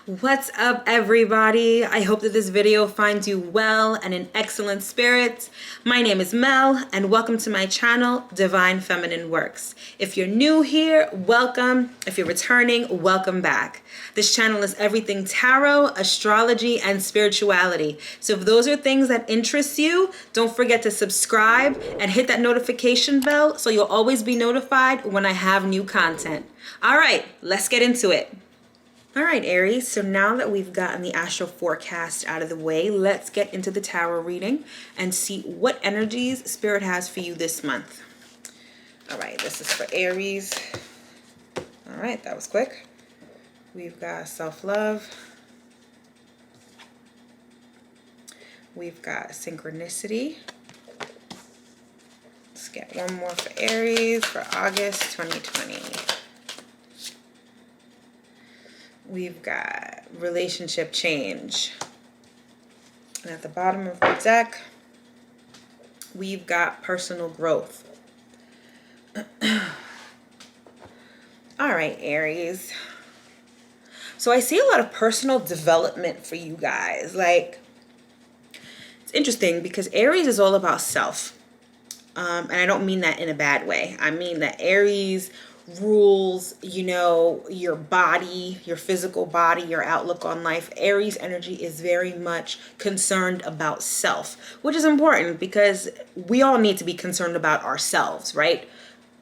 What's up, everybody? I hope that this video finds you well and in excellent spirits. My name is Mel and welcome to my channel, Divine Feminine Works. If you're new here, welcome. If you're returning, welcome back. This channel is everything tarot, astrology, and spirituality. So if those are things that interest you, don't forget to subscribe and hit that notification bell so you'll always be notified when I have new content. All right, let's get into it. All right, Aries, so now that we've gotten the astral forecast out of the way, let's get into the tarot reading and see what energies Spirit has for you this month. All right, this is for Aries. All right, that was quick. We've got self-love. We've got synchronicity. Let's get one more for Aries for August 2020. We've got relationship change. And at the bottom of the deck, we've got personal growth. All right, Aries. So I see a lot of personal development for you guys. Like, it's interesting because Aries is all about self. And I don't mean that in a bad way. I mean that Aries rules, you know, your body, your physical body, your outlook on life. Aries energy is very much concerned about self, which is important because we all need to be concerned about ourselves, right?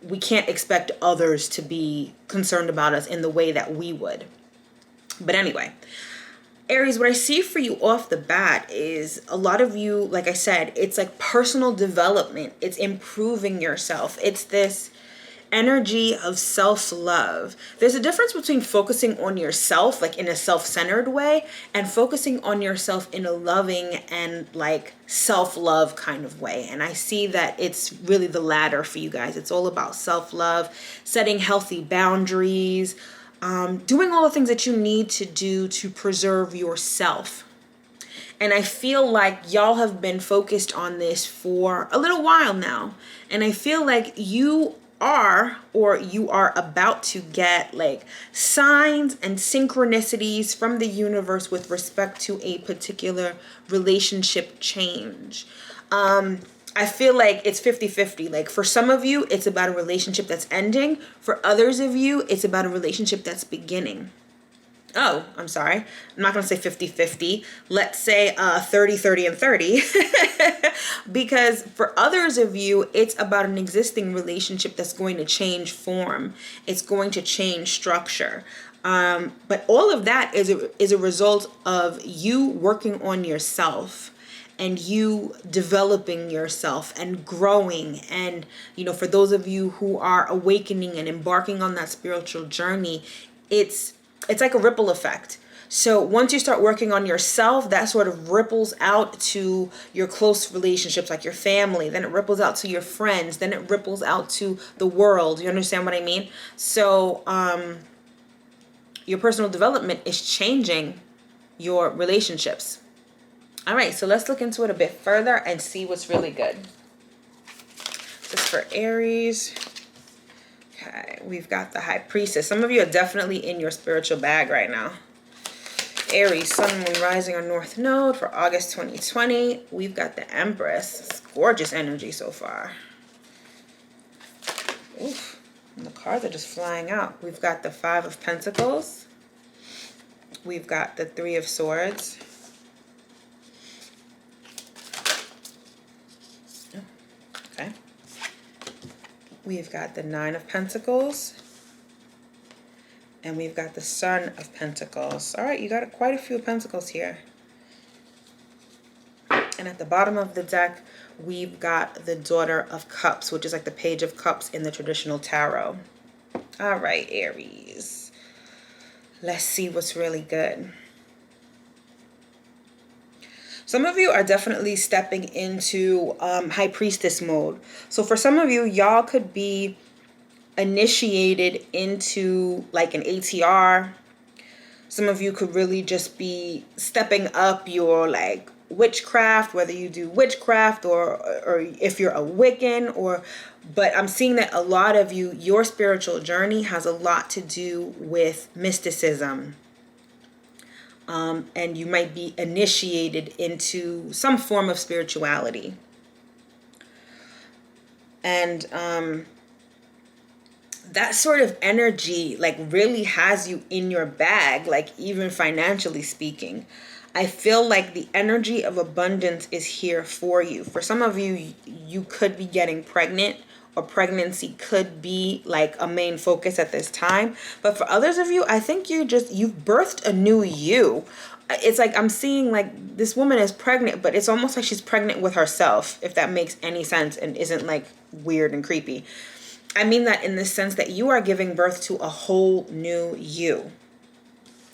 We can't expect others to be concerned about us in the way that we would. But anyway, Aries, what I see for you off the bat is a lot of you, like I said, it's like personal development. It's improving yourself. It's this energy of self-love. There's a difference between focusing on yourself, like in a self-centered way, and focusing on yourself in a loving and like self-love kind of way. And I see that it's really the latter for you guys. It's all about self-love, setting healthy boundaries, doing all the things that you need to do to preserve yourself. And I feel like y'all have been focused on this for a little while now. And I feel like you are about to get like signs and synchronicities from the universe with respect to a particular relationship change. I feel like it's 50-50. Like for some of you, it's about a relationship that's ending. For others of you, it's about a relationship that's beginning. Oh, I'm sorry. I'm not going to say 50-50. Let's say 30-30 and 30. Because for others of you, it's about an existing relationship that's going to change form. It's going to change structure. But all of that is a result of you working on yourself and you developing yourself and growing. And, you know, for those of you who are awakening and embarking on that spiritual journey, it's like a ripple effect. So once you start working on yourself, that sort of ripples out to your close relationships, like your family. Then it ripples out to your friends. Then it ripples out to the world. You understand what I mean? So your personal development is changing your relationships. All right, so let's look into it a bit further and see what's really good. This is for Aries. Okay, we've got the High Priestess. Some of you are definitely in your spiritual bag right now. Aries, Sun, Moon, Rising, or North Node for August 2020. We've got the Empress. It's gorgeous energy so far. Oof, and the cards are just flying out. We've got the Five of Pentacles. We've got the Three of Swords. Okay. We've got the Nine of Pentacles. And we've got the Sun of Pentacles. All right, you got quite a few Pentacles here. And at the bottom of the deck, we've got the Daughter of Cups, which is like the Page of Cups in the traditional tarot. All right, Aries. Let's see what's really good. Some of you are definitely stepping into High Priestess mode. So for some of you, y'all could be initiated into like an ATR. Some of you could really just be stepping up your like witchcraft, whether you do witchcraft or if you're a Wiccan, but I'm seeing that a lot of you, your spiritual journey has a lot to do with mysticism. and you might be initiated into some form of spirituality. And that sort of energy like really has you in your bag, like even financially speaking. I feel like the energy of abundance is here for you. For some of you, you could be getting pregnant, or pregnancy could be like a main focus at this time. But for others of you, I think you've birthed a new you. It's like I'm seeing like this woman is pregnant, but it's almost like she's pregnant with herself, if that makes any sense and isn't like weird and creepy. I mean that in the sense that you are giving birth to a whole new you.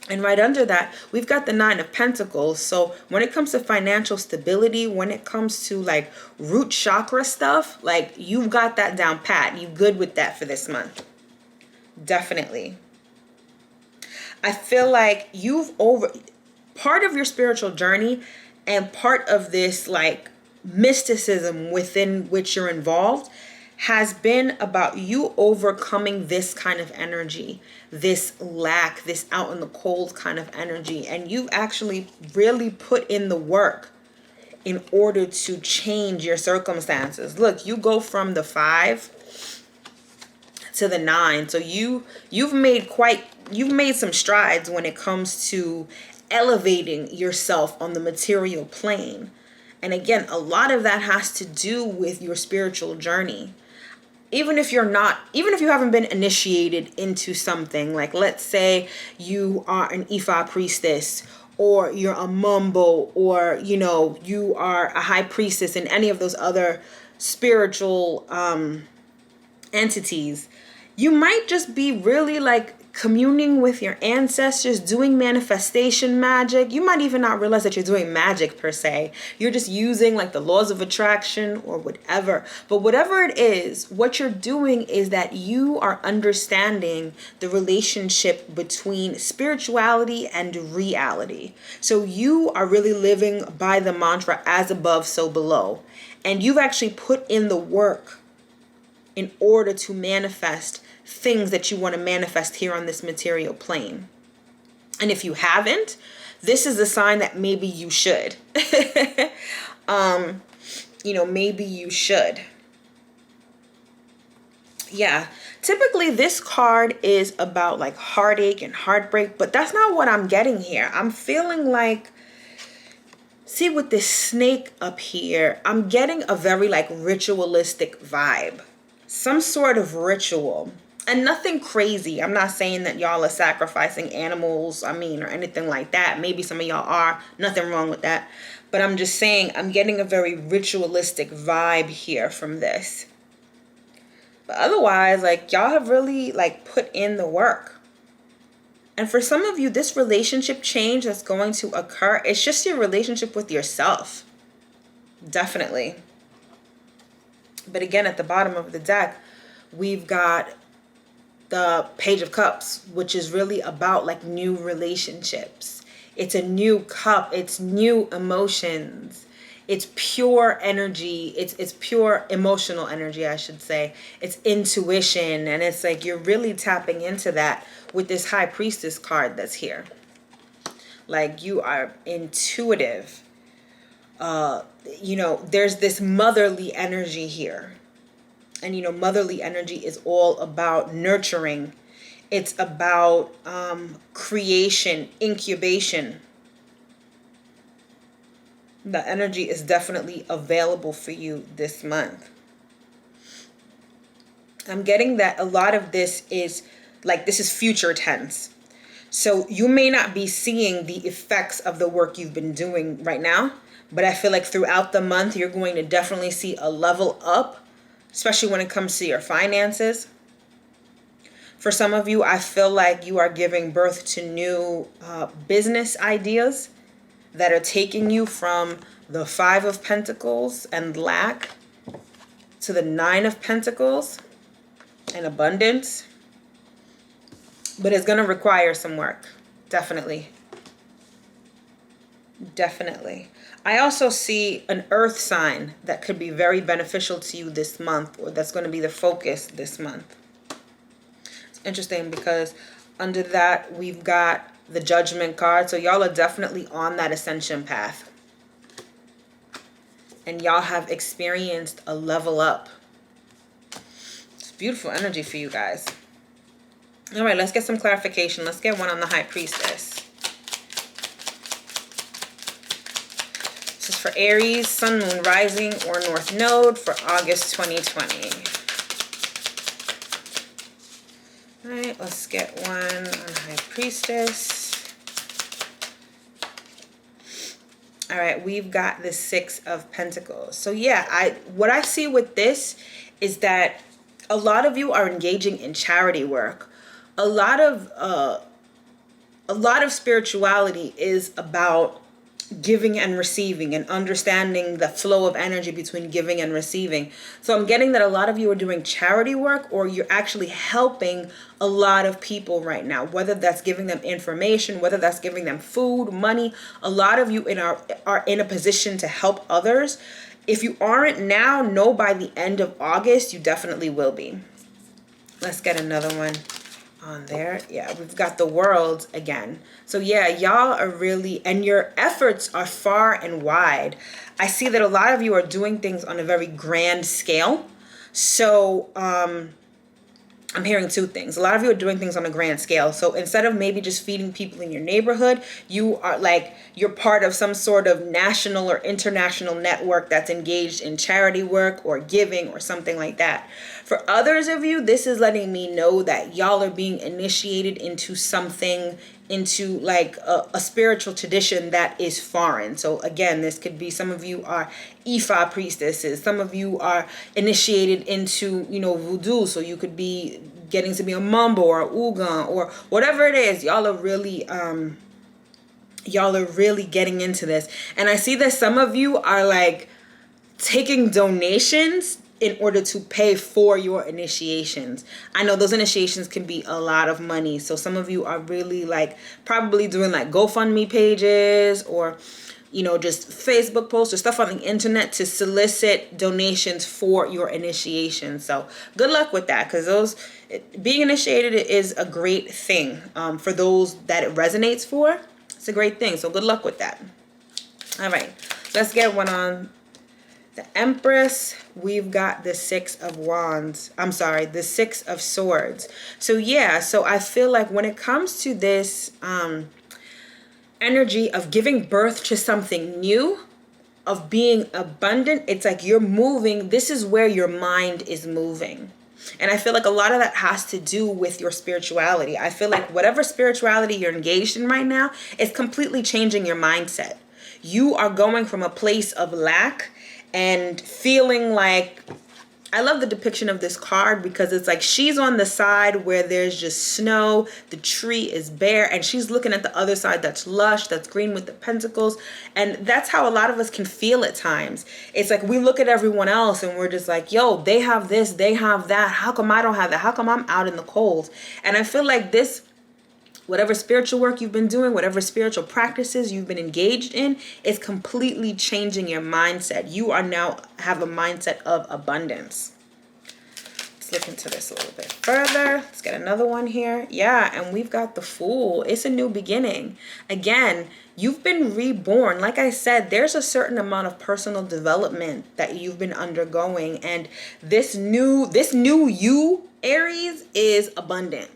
And right under that, we've got the 9 of Pentacles. So when it comes to financial stability, when it comes to like root chakra stuff, like you've got that down pat. You good with that for this month. Definitely. I feel like part of your spiritual journey and part of this like mysticism within which you're involved has been about you overcoming this kind of energy, this lack, this out in the cold kind of energy. And you've actually really put in the work in order to change your circumstances. Look, you go from the 5 to the 9. So you've made some strides when it comes to elevating yourself on the material plane. And again, a lot of that has to do with your spiritual journey. Even if you haven't been initiated into something, like let's say you are an Ifa priestess, or you're a Mumbo, or you are a high priestess in any of those other spiritual entities, you might just be really like communing with your ancestors, doing manifestation magic. You might even not realize that you're doing magic per se. You're just using like the laws of attraction or whatever. But whatever it is, what you're doing is that you are understanding the relationship between spirituality and reality. So you are really living by the mantra, as above, so below. And you've actually put in the work in order to manifest things that you want to manifest here on this material plane. And if you haven't, this is a sign that maybe you should. Maybe you should. Yeah. Typically this card is about like heartache and heartbreak, but that's not what I'm getting here. I'm feeling like, see, with this snake up here, I'm getting a very like ritualistic vibe. Some sort of ritual. And nothing crazy. I'm not saying that y'all are sacrificing animals, or anything like that. Maybe some of y'all are. Nothing wrong with that. But I'm just saying, I'm getting a very ritualistic vibe here from this. But otherwise, like, y'all have really, like, put in the work. And for some of you, this relationship change that's going to occur, it's just your relationship with yourself. Definitely. But again, at the bottom of the deck, we've got the Page of Cups, which is really about like new relationships. It's a new cup. It's new emotions. It's pure energy. It's pure emotional energy, I should say. It's intuition. And it's like you're really tapping into that with this High Priestess card that's here. Like you are intuitive. There's this motherly energy here. And, motherly energy is all about nurturing. It's about creation, incubation. The energy is definitely available for you this month. I'm getting that a lot of this is future tense. So you may not be seeing the effects of the work you've been doing right now, but I feel like throughout the month, you're going to definitely see a level up, especially when it comes to your finances. For some of you, I feel like you are giving birth to new business ideas that are taking you from the 5 of Pentacles and lack to the 9 of Pentacles and abundance. But it's going to require some work. Definitely. Definitely. I also see an earth sign that could be very beneficial to you this month, or that's going to be the focus this month. It's interesting because under that we've got the Judgment card. So y'all are definitely on that ascension path. And y'all have experienced a level up. It's beautiful energy for you guys. All right, let's get some clarification. Let's get one on the High Priestess. This is for Aries, Sun, Moon, Rising, or North Node for August 2020. All right, let's get one on High Priestess. All right, we've got the Six of Pentacles. So yeah, what I see with this is that a lot of you are engaging in charity work. A lot of spirituality is about giving and receiving and understanding the flow of energy between giving and receiving. So I'm getting that a lot of you are doing charity work, or you're actually helping a lot of people right now, whether that's giving them information, whether that's giving them food, money. A lot of you are in a position to help others. If you aren't now, know by the end of August, you definitely will be. Let's get another one on there. Yeah, we've got the World again. So yeah, y'all are really, and your efforts are far and wide. I see that a lot of you are doing things on a very grand scale. So I'm hearing two things. A lot of you are doing things on a grand scale. So instead of maybe just feeding people in your neighborhood, you are like, you're part of some sort of national or international network that's engaged in charity work or giving or something like that. For others of you, this is letting me know that y'all are being initiated into something, into like a spiritual tradition that is foreign. So again, this could be, some of you are Ifa priestesses. Some of you are initiated into, voodoo. So you could be getting to be a Mambo or a Ugan or whatever it is. Y'all are really getting into this. And I see that some of you are like taking donations in order to pay for your initiations. I know those initiations can be a lot of money. So some of you are really like probably doing like GoFundMe pages or, just Facebook posts or stuff on the internet to solicit donations for your initiation. So good luck with that, because being initiated is a great thing. For those that it resonates for, it's a great thing. So good luck with that. All right, let's get one on the Empress. We've got the Six of Wands. I'm sorry, the Six of Swords. So yeah, so I feel like when it comes to this energy of giving birth to something new, of being abundant, it's like you're moving. This is where your mind is moving. And I feel like a lot of that has to do with your spirituality. I feel like whatever spirituality you're engaged in right now is completely changing your mindset. You are going from a place of lack and feeling like, I love the depiction of this card because it's like she's on the side where there's just snow, the tree is bare, and she's looking at the other side that's lush, that's green with the pentacles. And that's how a lot of us can feel at times. It's like we look at everyone else and we're just like, yo, they have this, they have that. How come I don't have that? How come I'm out in the cold? And I feel like this, whatever spiritual work you've been doing, whatever spiritual practices you've been engaged in, is completely changing your mindset. You are now have a mindset of abundance. Let's look into this a little bit further. Let's get another one here. Yeah, and we've got the Fool. It's a new beginning. Again, you've been reborn. Like I said, there's a certain amount of personal development that you've been undergoing. And this new you, Aries, is abundant.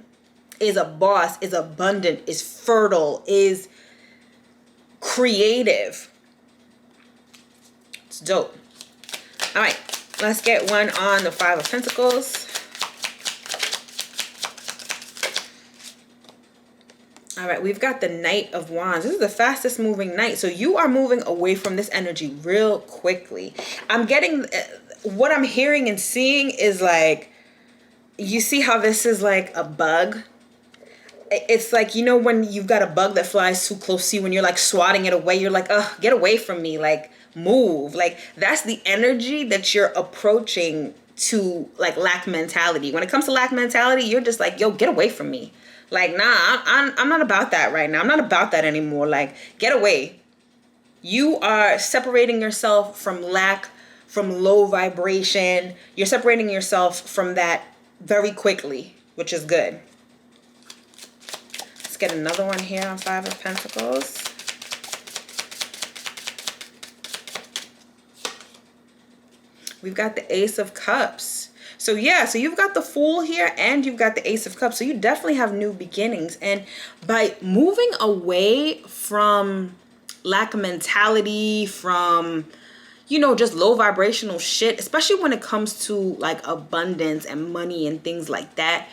Is a boss, is abundant, is fertile, is creative. It's dope. All right, let's get one on the Five of Pentacles. All right, we've got the Knight of Wands. This is the fastest moving knight. So you are moving away from this energy real quickly. I'm getting, what I'm hearing and seeing is like, you see how this is like a bug? It's like, when you've got a bug that flies too close to you, when you're like swatting it away, you're like, ugh, get away from me, like move. Like that's the energy that you're approaching to like lack mentality. When it comes to lack mentality, you're just like, yo, get away from me. Like, nah, I'm not about that right now. I'm not about that anymore. Like, get away. You are separating yourself from lack, from low vibration. You're separating yourself from that very quickly, which is good. Let's get another one here on Five of Pentacles. We've got the Ace of Cups. So yeah, so you've got the Fool here and you've got the Ace of Cups. So you definitely have new beginnings. And by moving away from lack of mentality, from, you know, just low vibrational shit, especially when it comes to like abundance and money and things like that,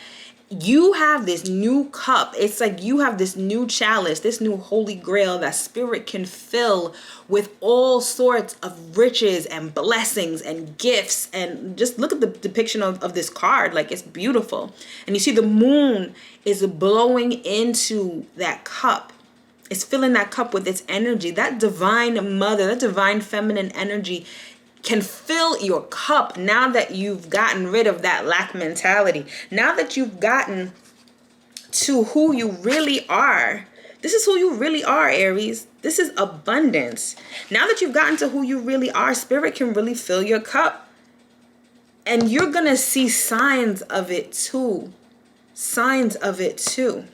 you have this new cup. It's like you have this new chalice, this new holy grail that spirit can fill with all sorts of riches and blessings and gifts. And just look at the depiction of this card. Like, it's beautiful. And you see the moon is blowing into that cup. It's filling that cup with its energy. That divine mother, that divine feminine energy can fill your cup now that you've gotten rid of that lack mentality. Now that you've gotten to who you really are. This is who you really are, Aries. This is abundance. Now that you've gotten to who you really are, spirit can really fill your cup. And you're going to see signs of it too. Signs of it too.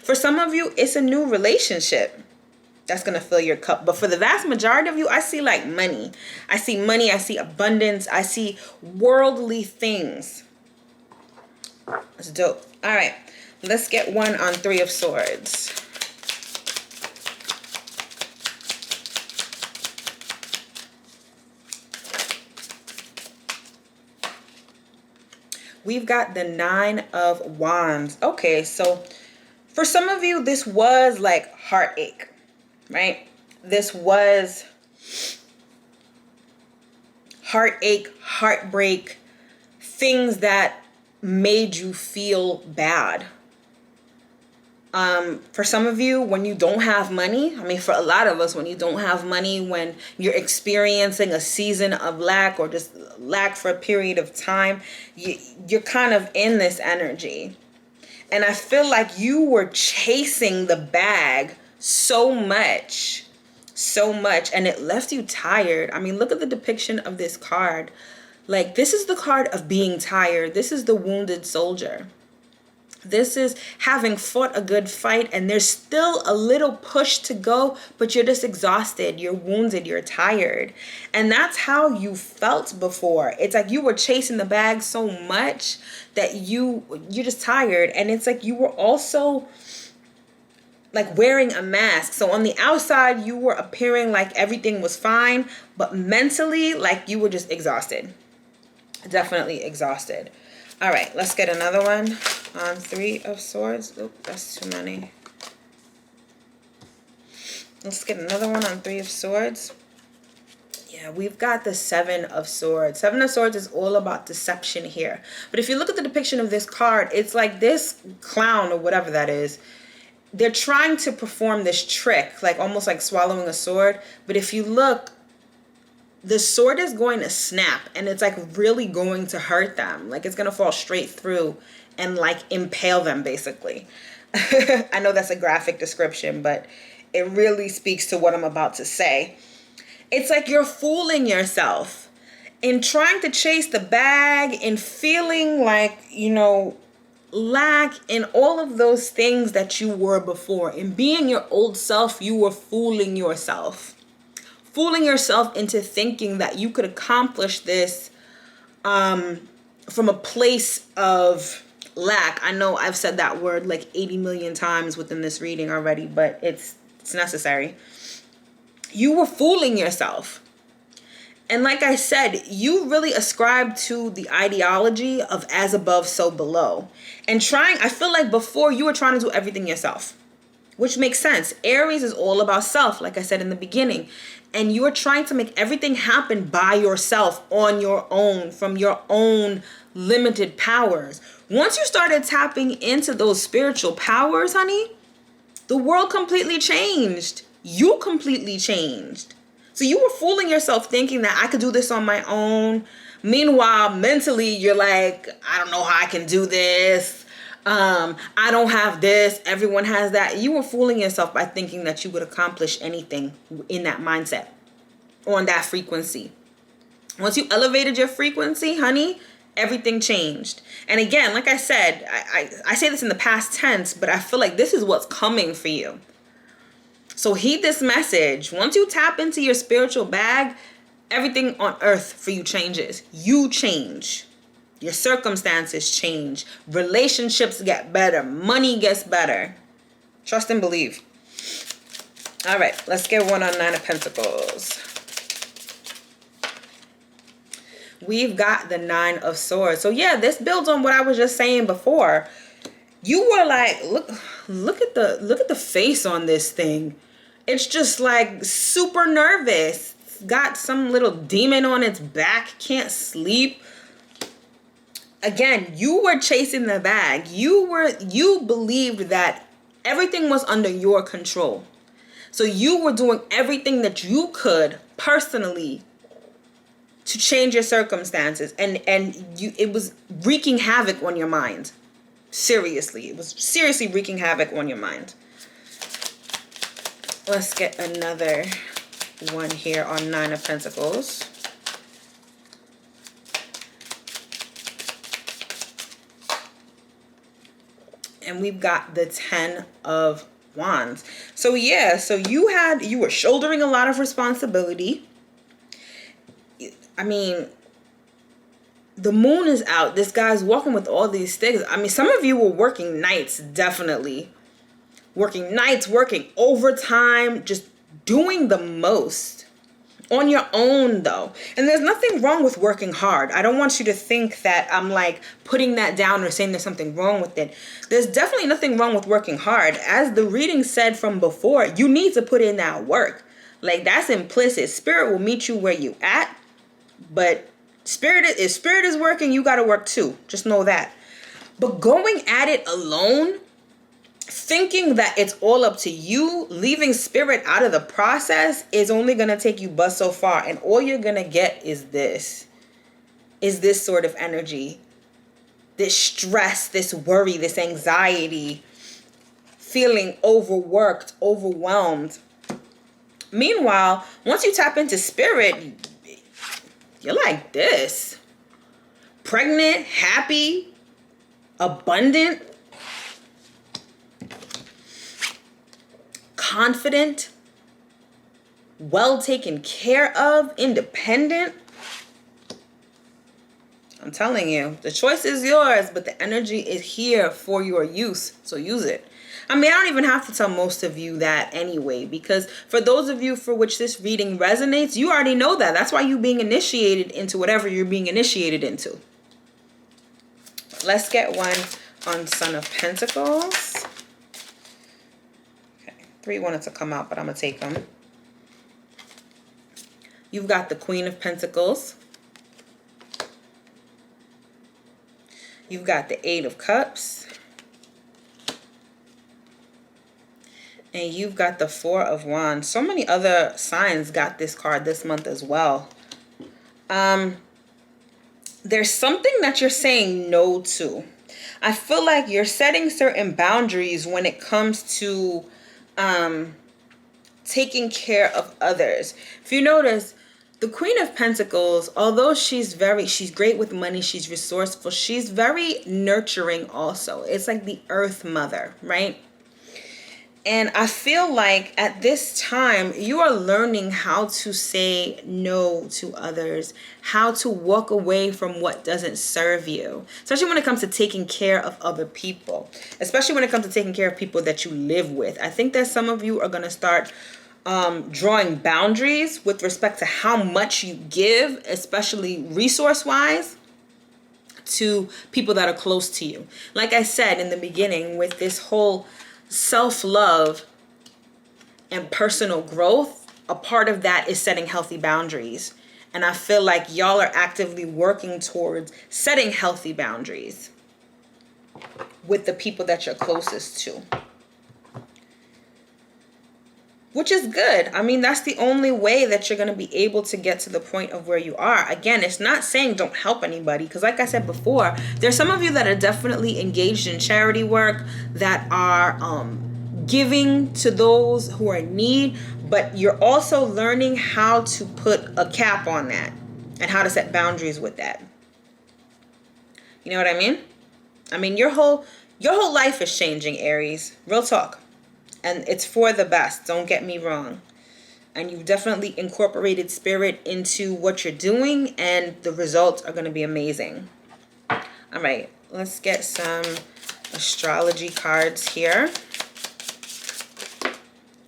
For some of you, it's a new relationship that's going to fill your cup. But for the vast majority of you, I see like money. I see money. I see abundance. I see worldly things. That's dope. All right. Let's get one on Three of Swords. We've got the Nine of Wands. Okay, so for some of you, this was like heartache, right? This was heartache, heartbreak, things that made you feel bad. For some of you, when you don't have money, I mean, for a lot of us, when you don't have money, when you're experiencing a season of lack or just lack for a period of time, you're kind of in this energy. And I feel like you were chasing the bag so much, and it left you tired. I mean, look at the depiction of this card. Like, this is the card of being tired. This is the wounded soldier. This is having fought a good fight and there's still a little push to go, but you're just exhausted, you're wounded, you're tired. And that's how you felt before. It's like you were chasing the bag so much that you're just tired. And it's like you were also like wearing a mask. So on the outside, you were appearing like everything was fine, but mentally, like you were just exhausted. Definitely exhausted. All right, let's get another one on Three of Swords. Oop, that's too many. Let's get another one on Three of Swords. Yeah, we've got the Seven of Swords. Seven of Swords is all about deception here. But if you look at the depiction of this card, it's like this clown or whatever that is. They're trying to perform this trick, like almost like swallowing a sword. But if you look, the sword is going to snap and it's like really going to hurt them. Like it's going to fall straight through and like impale them basically. I know that's a graphic description, but it really speaks to what I'm about to say. It's like you're fooling yourself in trying to chase the bag and feeling like, you know, lack in all of those things that you were before. In being your old self, you were fooling yourself. Fooling yourself into thinking that you could accomplish this from a place of lack. I know I've said that word like 80 million times within this reading already, but it's necessary. You were fooling yourself. And like I said, you really ascribe to the ideology of as above, so below. And I feel like before you were trying to do everything yourself, which makes sense. Aries is all about self, like I said in the beginning. And you are trying to make everything happen by yourself, on your own, from your own limited powers. Once you started tapping into those spiritual powers, honey, the world completely changed. You completely changed. So you were fooling yourself thinking that I could do this on my own. Meanwhile, mentally, you're like, I don't know how I can do this. I don't have this. Everyone has that. You were fooling yourself by thinking that you would accomplish anything in that mindset, on that frequency. Once you elevated your frequency, honey, Everything changed. And again, like I said, I say this in the past tense, but I feel like this is what's coming for you. So heed this message. Once you tap into your spiritual bag, everything on earth for you changes. You change. Your circumstances change. Relationships get better. Money gets better. Trust and believe. All right, let's get one on Nine of Pentacles. We've got the Nine of Swords. So yeah, this builds on what I was just saying before. You were like, look at the face on this thing. It's just like super nervous. It's got some little demon on its back, can't sleep. Again, you were chasing the bag. You believed that everything was under your control. So you were doing everything that you could personally to change your circumstances, and it was wreaking havoc on your mind. Seriously, it was seriously wreaking havoc on your mind. Let's get another one here on Nine of Pentacles. And we've got the Ten of Wands. So yeah, so you were shouldering a lot of responsibility. I mean, the moon is out. This guy's walking with all these things. I mean, some of you were working nights, definitely. Working nights, working overtime, just doing the most. On your own, though. And there's nothing wrong with working hard. I don't want you to think that I'm like putting that down or saying there's something wrong with it. There's definitely nothing wrong with working hard. As the reading said from before, you need to put in that work. Like, that's implicit. Spirit will meet you where you at. But if spirit is working, you got to work too. Just know that. But going at it alone, thinking that it's all up to you, leaving spirit out of the process, is only going to take you but so far. And all you're going to get is this sort of energy, this stress, this worry, this anxiety, feeling overworked, overwhelmed. Meanwhile, once you tap into spirit, you're like this. Pregnant, happy, abundant, confident, well taken care of, independent. I'm telling you, the choice is yours, but the energy is here for your use. So use it. I mean, I don't even have to tell most of you that anyway, because for those of you for which this reading resonates, you already know that. That's why you're being initiated into whatever you're being initiated into. Let's get one on Sun of Pentacles. Okay, 3 wanted to come out, but I'm going to take them. You've got the Queen of Pentacles. You've got the 8 of Cups. And you've got the 4 of Wands. So many other signs got this card this month as well. There's something that you're saying no to. I feel like you're setting certain boundaries when it comes to taking care of others. If you notice, the Queen of Pentacles, although she's great with money, she's resourceful, she's very nurturing also. It's like the Earth Mother, right? And I feel like at this time, you are learning how to say no to others, how to walk away from what doesn't serve you, especially when it comes to taking care of other people, especially when it comes to taking care of people that you live with. I think that some of you are going to start drawing boundaries with respect to how much you give, especially resource-wise, to people that are close to you. Like I said in the beginning, with this whole self-love and personal growth, a part of that is setting healthy boundaries. And I feel like y'all are actively working towards setting healthy boundaries with the people that you're closest to, which is good. I mean, that's the only way that you're going to be able to get to the point of where you are. Again, it's not saying don't help anybody, because like I said before, there's some of you that are definitely engaged in charity work, that are giving to those who are in need, but you're also learning how to put a cap on that and how to set boundaries with that. You know what I mean? I mean, your whole life is changing, Aries. Real talk. And it's for the best. Don't get me wrong. And you've definitely incorporated spirit into what you're doing, and the results are going to be amazing. All right, let's get some astrology cards here.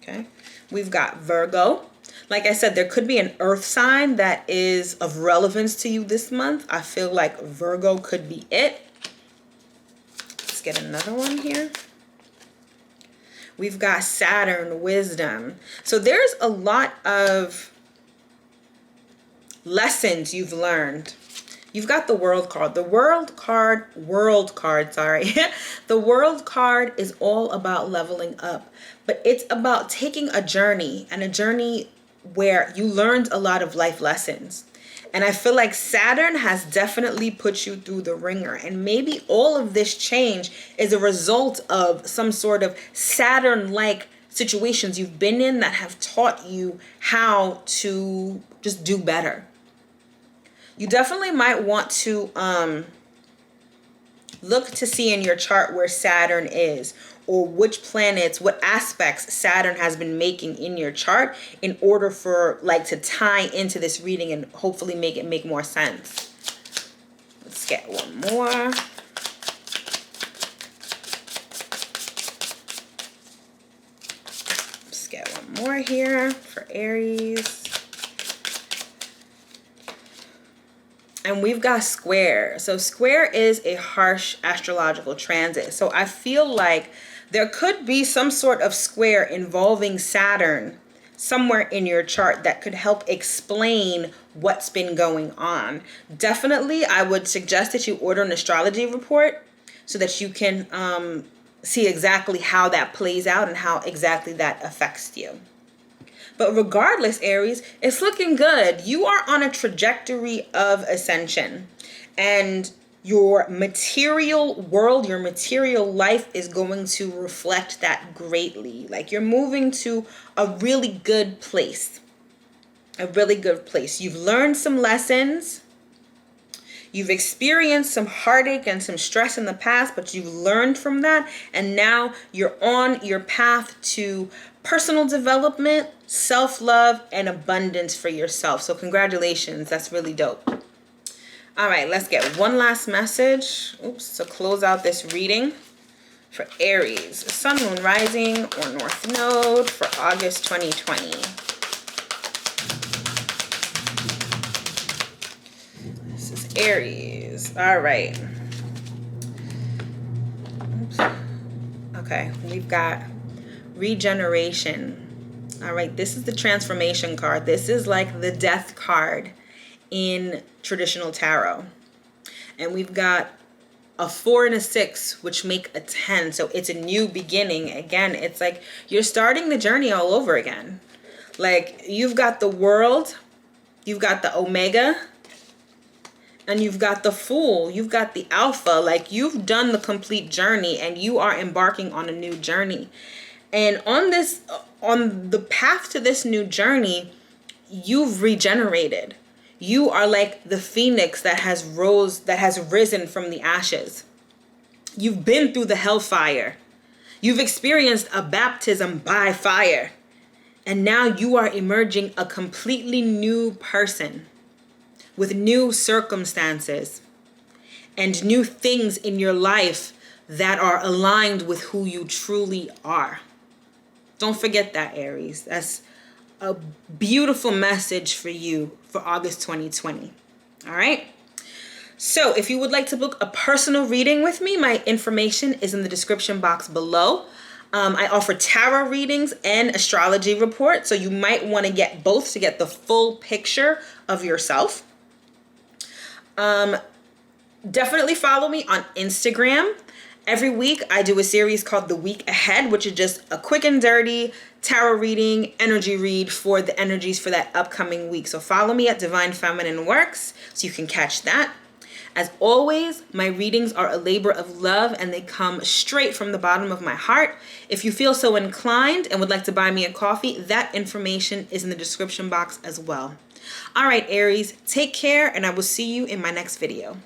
Okay, we've got Virgo. Like I said, there could be an earth sign that is of relevance to you this month. I feel like Virgo could be it. Let's get another one here. We've got Saturn, wisdom. So there's a lot of lessons you've learned. You've got the world card. The world card, sorry. The world card is all about leveling up, but it's about taking a journey, and a journey where you learned a lot of life lessons. And I feel like Saturn has definitely put you through the ringer. And maybe all of this change is a result of some sort of Saturn-like situations you've been in that have taught you how to just do better. You definitely might want to look to see in your chart where Saturn is, or which planets, what aspects Saturn has been making in your chart, in order for like to tie into this reading and hopefully make it make more sense. Let's get one more. Let's get one more here for Aries. And we've got square. So square is a harsh astrological transit. So I feel like there could be some sort of square involving Saturn somewhere in your chart that could help explain what's been going on. Definitely, I would suggest that you order an astrology report so that you can see exactly how that plays out and how exactly that affects you. But regardless, Aries, it's looking good. You are on a trajectory of ascension, and your material world, your material life is going to reflect that greatly. Like, you're moving to a really good place. A really good place. You've learned some lessons. You've experienced some heartache and some stress in the past, but you've learned from that. And now you're on your path to personal development, self-love, and abundance for yourself. So congratulations. That's really dope. All right, let's get one last message. To close out this reading for Aries, Sun, Moon, Rising, or North Node for August 2020. This is Aries. All right. Okay, we've got regeneration. All right, this is the transformation card. This is like the death card in traditional tarot. And we've got a 4 and a 6, which make a 10. So it's a new beginning. Again, it's like you're starting the journey all over again. Like, you've got the world, you've got the Omega, and you've got the Fool, you've got the Alpha. Like, you've done the complete journey and you are embarking on a new journey. And on the path to this new journey, you've regenerated. You are like the phoenix that has risen from the ashes. You've been through the hellfire. You've experienced a baptism by fire. And now you are emerging a completely new person with new circumstances and new things in your life that are aligned with who you truly are. Don't forget that, Aries. That's a beautiful message for you for August 2020. All right. So if you would like to book a personal reading with me, my information is in the description box below. I offer tarot readings and astrology reports, so you might want to get both to get the full picture of yourself. Definitely follow me on Instagram. Every week I do a series called The Week Ahead, which is just a quick and dirty tarot reading, energy read for the energies for that upcoming week. So follow me at Divine Feminine Works so you can catch that. As always, my readings are a labor of love and they come straight from the bottom of my heart. If you feel so inclined and would like to buy me a coffee, that information is in the description box as well. All right, Aries, take care, and I will see you in my next video.